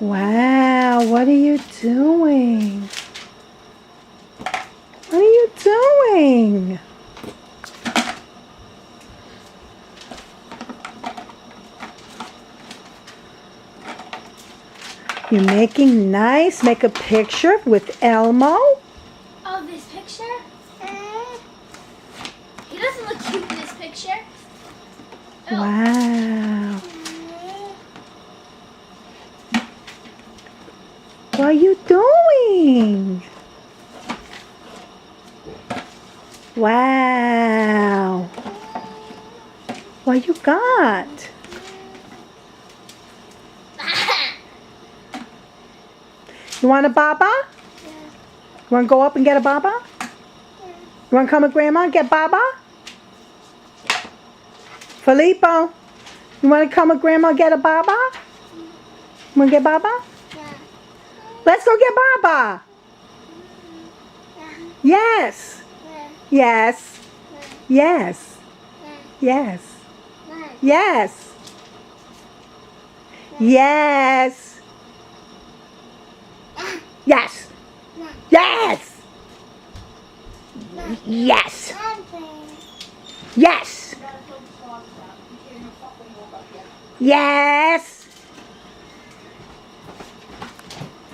Wow, what are you doing? What are you doing? You're making nice. Make a picture with Elmo. Oh, this picture? He doesn't look cute in this picture. Oh. Wow. What are you doing? Wow. What you got? You want a baba? Yeah. You want to go up and get a baba? Yeah. You want to come with Grandma and get baba? Filippo, you want to come with Grandma and get a baba? You want to get baba? Yeah. Let's go get baba. Yes. Yes. Yes. Yes. Yes. Yes. Yes. Yes. Yes. Yes. Yes.